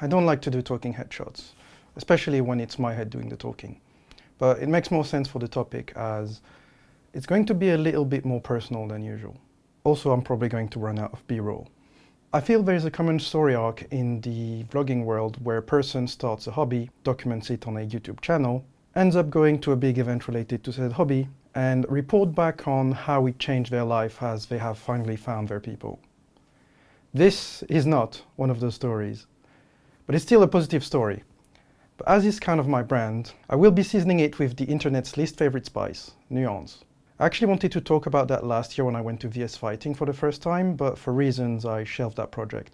I don't like to do talking head shots, especially when it's my head doing the talking. But it makes more sense for the topic as it's going to be a little bit more personal than usual. Also, I'm probably going to run out of B-roll. I feel there's a common story arc in the vlogging world where a person starts a hobby, documents it on a YouTube channel, ends up going to a big event related to said hobby, and report back on how it changed their life as they have finally found their people. This is not one of those stories, but it's still a positive story. But as is kind of my brand, I will be seasoning it with the internet's least favorite spice, nuance. I actually wanted to talk about that last year when I went to VSFighting for the first time, but for reasons I shelved that project.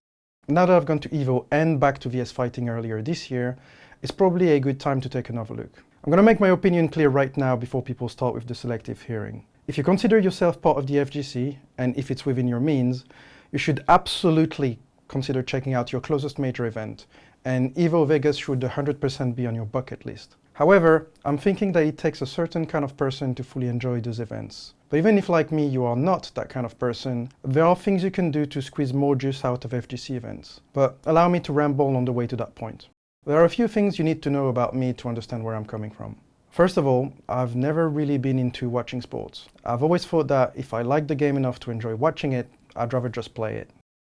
Now that I've gone to EVO and back to VSFighting earlier this year, it's probably a good time to take another look. I'm going to make my opinion clear right now before people start with the selective hearing. If you consider yourself part of the FGC, and if it's within your means, you should absolutely consider checking out your closest major event, and EVO Vegas should 100% be on your bucket list. However, I'm thinking that it takes a certain kind of person to fully enjoy those events. But even if, like me, you are not that kind of person, there are things you can do to squeeze more juice out of FGC events. But allow me to ramble on the way to that point. There are a few things you need to know about me to understand where I'm coming from. First of all, I've never really been into watching sports. I've always thought that if I like the game enough to enjoy watching it, I'd rather just play it.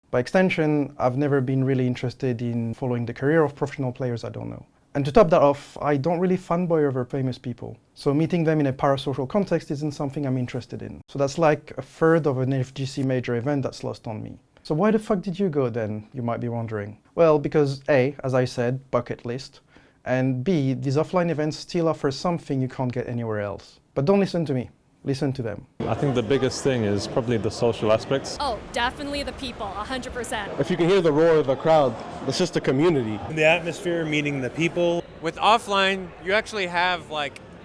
By extension, I've never been really interested in following the career of professional players I don't know. And to top that off, I don't really fanboy over famous people. So meeting them in a parasocial context isn't something I'm interested in. So that's like a third of an FGC major event that's lost on me. So why the fuck did you go then, you might be wondering? Well, because A, as I said, bucket list, and B, these offline events still offer something you can't get anywhere else. But don't listen to me, listen to them. I think the biggest thing is probably the social aspects. Oh, definitely the people, 100%. If you can hear the roar of the crowd, it's just a community. The atmosphere, meeting the people. With offline, you actually have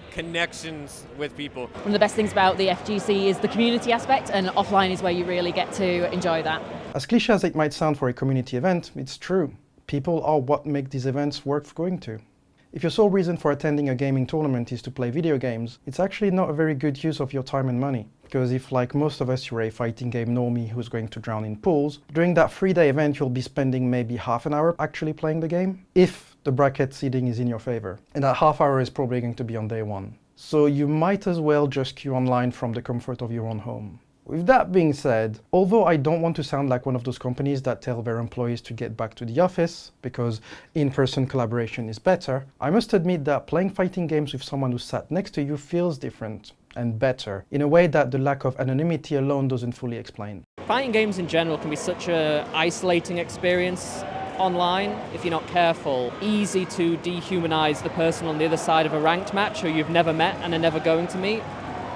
connections with people. One of the best things about the FGC is the community aspect, and offline is where you really get to enjoy that. As cliché as it might sound for a community event, it's true. People are what make these events worth going to. If your sole reason for attending a gaming tournament is to play video games, it's actually not a very good use of your time and money. Because if, like most of us, you're a fighting game normie who's going to drown in pools, during that 3-day event you'll be spending maybe half an hour actually playing the game, if the bracket seeding is in your favor. And that half hour is probably going to be on day one. So you might as well just queue online from the comfort of your own home. With that being said, although I don't want to sound like one of those companies that tell their employees to get back to the office because in-person collaboration is better, I must admit that playing fighting games with someone who sat next to you feels different and better, in a way that the lack of anonymity alone doesn't fully explain. Fighting games in general can be such an isolating experience online if you're not careful. Easy to dehumanize the person on the other side of a ranked match who you've never met and are never going to meet.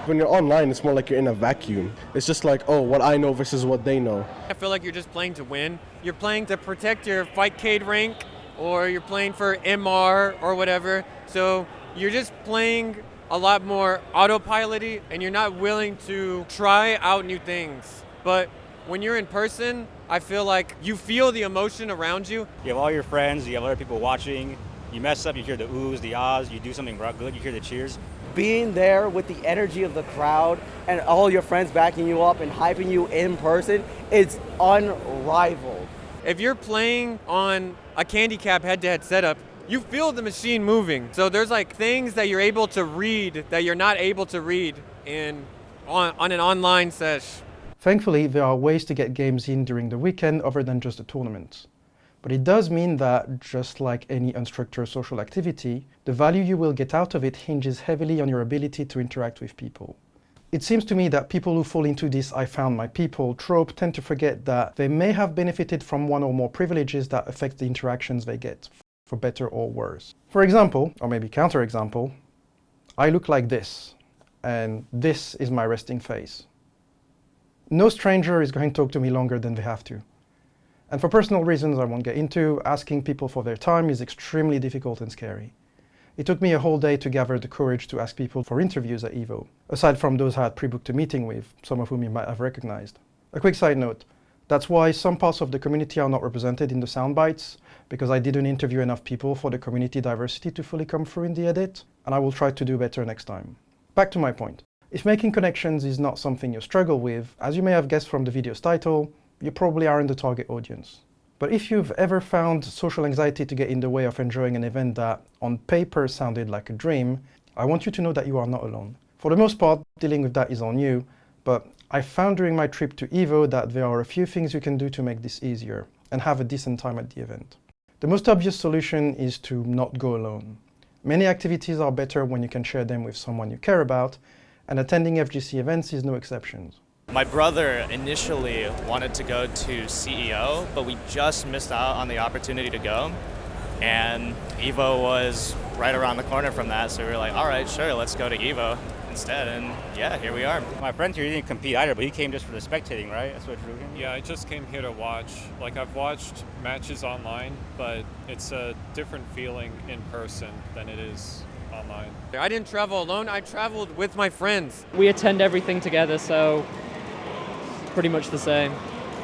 When you're online, it's more like you're in a vacuum. It's just like, oh, what I know versus what they know. I feel like you're just playing to win. You're playing to protect your Fightcade rank, or you're playing for MR or whatever. So you're just playing a lot more autopilot-y, and you're not willing to try out new things. But when you're in person, I feel like you feel the emotion around you. You have all your friends, you have other people watching. You mess up, you hear the oohs, the ahs, you do something good, you hear the cheers. Being there with the energy of the crowd and all your friends backing you up and hyping you in person, it's unrivaled. If you're playing on a Candy Cap head-to-head setup, you feel the machine moving. So there's things that you're able to read that you're not able to read on an online sesh. Thankfully, there are ways to get games in during the weekend other than just the tournaments. But it does mean that, just like any unstructured social activity, the value you will get out of it hinges heavily on your ability to interact with people. It seems to me that people who fall into this "I found my people" trope tend to forget that they may have benefited from one or more privileges that affect the interactions they get, for better or worse. For example, or maybe counterexample, I look like this, and this is my resting face. No stranger is going to talk to me longer than they have to. And for personal reasons I won't get into, asking people for their time is extremely difficult and scary. It took me a whole day to gather the courage to ask people for interviews at EVO, aside from those I had pre-booked a meeting with, some of whom you might have recognized. A quick side note, that's why some parts of the community are not represented in the sound bites, because I didn't interview enough people for the community diversity to fully come through in the edit, and I will try to do better next time. Back to my point. If making connections is not something you struggle with, as you may have guessed from the video's title, you probably aren't the target audience. But if you've ever found social anxiety to get in the way of enjoying an event that on paper sounded like a dream, I want you to know that you are not alone. For the most part, dealing with that is on you, but I found during my trip to EVO that there are a few things you can do to make this easier and have a decent time at the event. The most obvious solution is to not go alone. Many activities are better when you can share them with someone you care about, and attending FGC events is no exception. My brother initially wanted to go to CEO, but we just missed out on the opportunity to go. And EVO was right around the corner from that, so we were like, all right, sure, let's go to EVO instead, and yeah, here we are. My friend here didn't compete either, but he came just for the spectating, right? That's what drew him? Yeah, I just came here to watch. Like, I've watched matches online, but it's a different feeling in person than it is online. I didn't travel alone, I traveled with my friends. We attend everything together, so pretty much the same.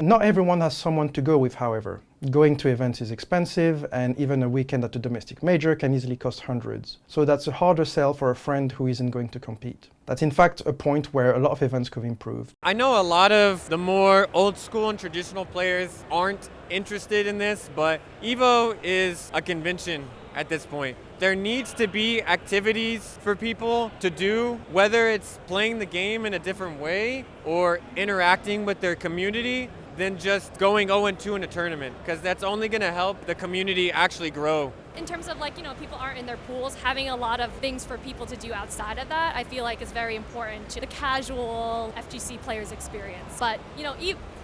Not everyone has someone to go with, however. Going to events is expensive, and even a weekend at a domestic major can easily cost hundreds. So that's a harder sell for a friend who isn't going to compete. That's in fact a point where a lot of events could improve. I know a lot of the more old school and traditional players aren't interested in this, but EVO is a convention at this point. There needs to be activities for people to do, whether it's playing the game in a different way or interacting with their community, than just going 0-2 in a tournament, because that's only going to help the community actually grow. In terms of people aren't in their pools, having a lot of things for people to do outside of that, I feel like is very important to the casual FGC players experience. But,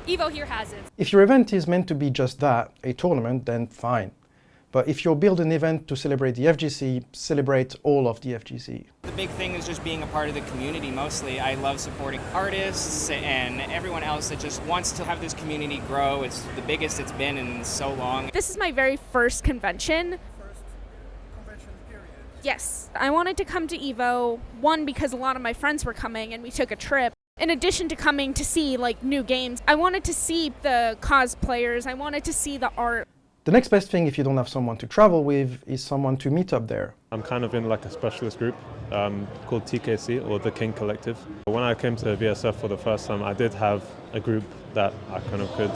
EVO here has it. If your event is meant to be just that, a tournament, then fine. But if you'll build an event to celebrate the FGC, celebrate all of the FGC. The big thing is just being a part of the community mostly. I love supporting artists and everyone else that just wants to have this community grow. It's the biggest it's been in so long. This is my very first convention. Yes. I wanted to come to EVO, one, because a lot of my friends were coming and we took a trip. In addition to coming to see new games, I wanted to see the cosplayers, I wanted to see the art. The next best thing if you don't have someone to travel with is someone to meet up there. I'm kind of in like a specialist group called TKC, or the King Collective. When I came to VSF for the first time, I did have a group that I kind of could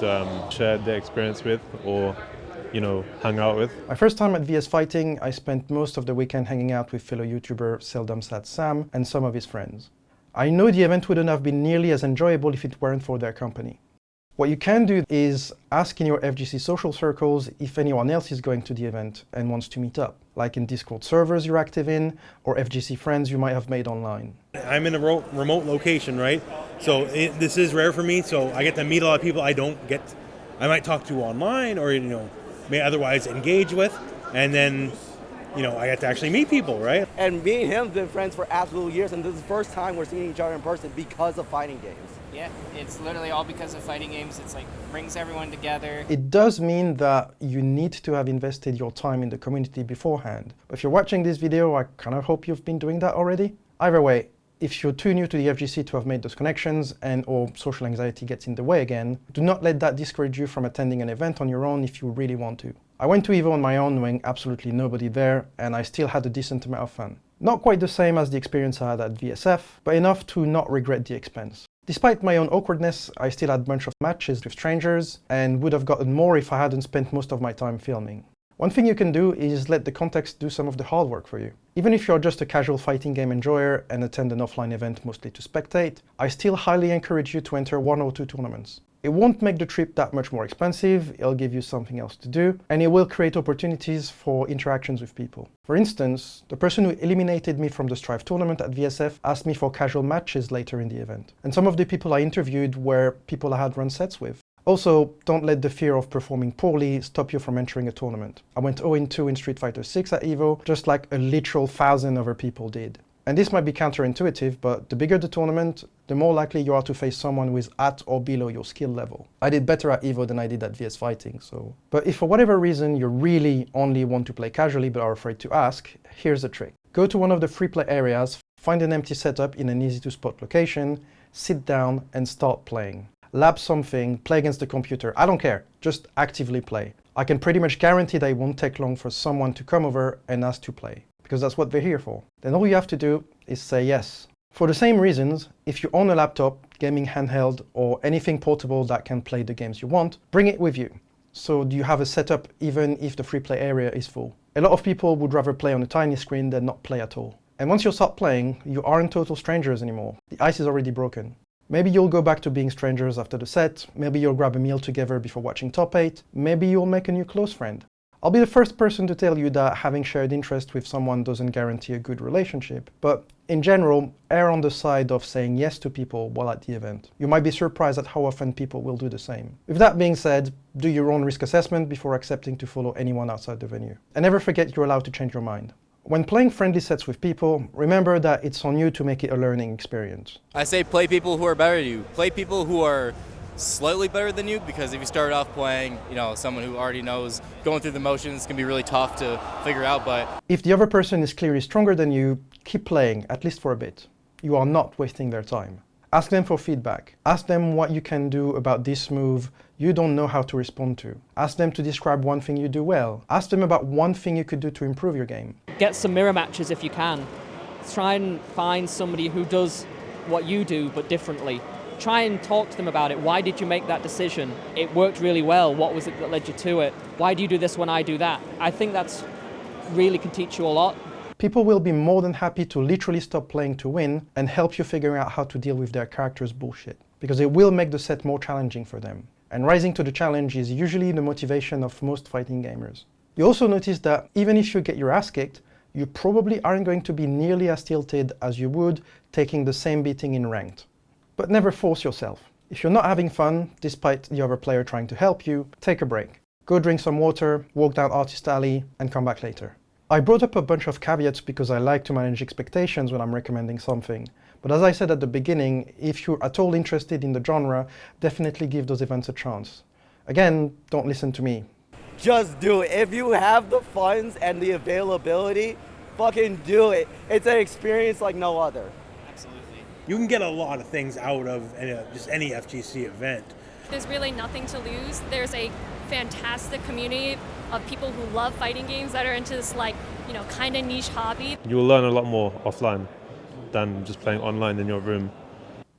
share the experience with, or hang out with. My first time at VSFighting, I spent most of the weekend hanging out with fellow YouTuber Seldomsat Sam and some of his friends. I know the event wouldn't have been nearly as enjoyable if it weren't for their company. What you can do is ask in your FGC social circles if anyone else is going to the event and wants to meet up, like in Discord servers you're active in, or FGC friends you might have made online. I'm in a remote location, right? So this is rare for me, so I get to meet a lot of people I might talk to online or, may otherwise engage with, and then, I get to actually meet people, right? And me and him have been friends for absolute years, and this is the first time we're seeing each other in person because of fighting games. Yeah, it's literally all because of fighting games. It's brings everyone together. It does mean that you need to have invested your time in the community beforehand. But if you're watching this video, I kind of hope you've been doing that already. Either way, if you're too new to the FGC to have made those connections or social anxiety gets in the way again, do not let that discourage you from attending an event on your own if you really want to. I went to EVO on my own knowing absolutely nobody there, and I still had a decent amount of fun. Not quite the same as the experience I had at VSF, but enough to not regret the expense. Despite my own awkwardness, I still had a bunch of matches with strangers and would have gotten more if I hadn't spent most of my time filming. One thing you can do is let the context do some of the hard work for you. Even if you're just a casual fighting game enjoyer and attend an offline event mostly to spectate, I still highly encourage you to enter 1 or 2 tournaments. It won't make the trip that much more expensive, it'll give you something else to do, and it will create opportunities for interactions with people. For instance, the person who eliminated me from the Strive tournament at VSF asked me for casual matches later in the event. And some of the people I interviewed were people I had run sets with. Also, don't let the fear of performing poorly stop you from entering a tournament. I went 0-2 in Street Fighter 6 at EVO, just like a literal 1,000 other people did. And this might be counterintuitive, but the bigger the tournament, the more likely you are to face someone who is at or below your skill level. I did better at EVO than I did at VSFighting, so. But if for whatever reason you really only want to play casually but are afraid to ask, here's the trick. Go to one of the free play areas, find an empty setup in an easy to spot location, sit down and start playing. Lab something, play against the computer, I don't care, just actively play. I can pretty much guarantee that it won't take long for someone to come over and ask to play, because that's what they're here for. Then all you have to do is say yes. For the same reasons, if you own a laptop, gaming handheld, or anything portable that can play the games you want, bring it with you. So do you have a setup even if the free play area is full? A lot of people would rather play on a tiny screen than not play at all. And once you start playing, you aren't total strangers anymore. The ice is already broken. Maybe you'll go back to being strangers after the set, maybe you'll grab a meal together before watching Top 8, maybe you'll make a new close friend. I'll be the first person to tell you that having shared interest with someone doesn't guarantee a good relationship, but in general, err on the side of saying yes to people while at the event. You might be surprised at how often people will do the same. With that being said, do your own risk assessment before accepting to follow anyone outside the venue. And never forget you're allowed to change your mind. When playing friendly sets with people, remember that it's on you to make it a learning experience. I say play people who are better than you. Play people who are slightly better than you, because if you start off playing, someone who already knows, going through the motions can be really tough to figure out, but if the other person is clearly stronger than you, keep playing, at least for a bit. You are not wasting their time. Ask them for feedback. Ask them what you can do about this move you don't know how to respond to. Ask them to describe one thing you do well. Ask them about one thing you could do to improve your game. Get some mirror matches if you can. Try and find somebody who does what you do but differently. Try and talk to them about it. Why did you make that decision? It worked really well. What was it that led you to it? Why do you do this when I do that? I think that's really can teach you a lot. People will be more than happy to literally stop playing to win and help you figure out how to deal with their character's bullshit, because it will make the set more challenging for them. And rising to the challenge is usually the motivation of most fighting gamers. You also notice that even if you get your ass kicked, you probably aren't going to be nearly as tilted as you would taking the same beating in ranked. But never force yourself. If you're not having fun, despite the other player trying to help you, take a break. Go drink some water, walk down Artist Alley, and come back later. I brought up a bunch of caveats because I like to manage expectations when I'm recommending something. But as I said at the beginning, if you're at all interested in the genre, definitely give those events a chance. Again, don't listen to me. Just do it. If you have the funds and the availability, fucking do it. It's an experience like no other. Absolutely. You can get a lot of things out of just any FGC event. There's really nothing to lose. There's a fantastic community of people who love fighting games that are into this kind of niche hobby. You will learn a lot more offline than just playing online in your room.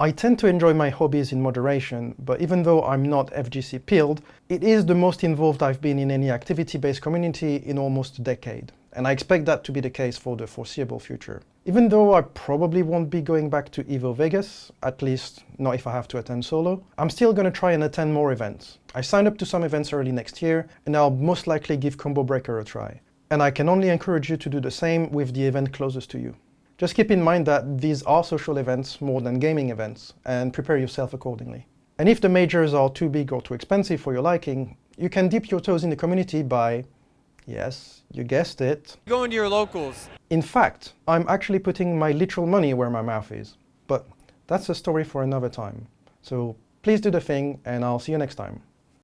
I tend to enjoy my hobbies in moderation, but even though I'm not FGC pilled, it is the most involved I've been in any activity-based community in almost a decade. And I expect that to be the case for the foreseeable future. Even though I probably won't be going back to EVO Vegas, at least not if I have to attend solo, I'm still going to try and attend more events. I signed up to some events early next year, and I'll most likely give Combo Breaker a try. And I can only encourage you to do the same with the event closest to you. Just keep in mind that these are social events more than gaming events, and prepare yourself accordingly. And if the majors are too big or too expensive for your liking, you can dip your toes in the community by, yes, you guessed it, Going to your locals. In fact, I'm actually putting my literal money where my mouth is. But that's a story for another time. So please do the thing, and I'll see you next time.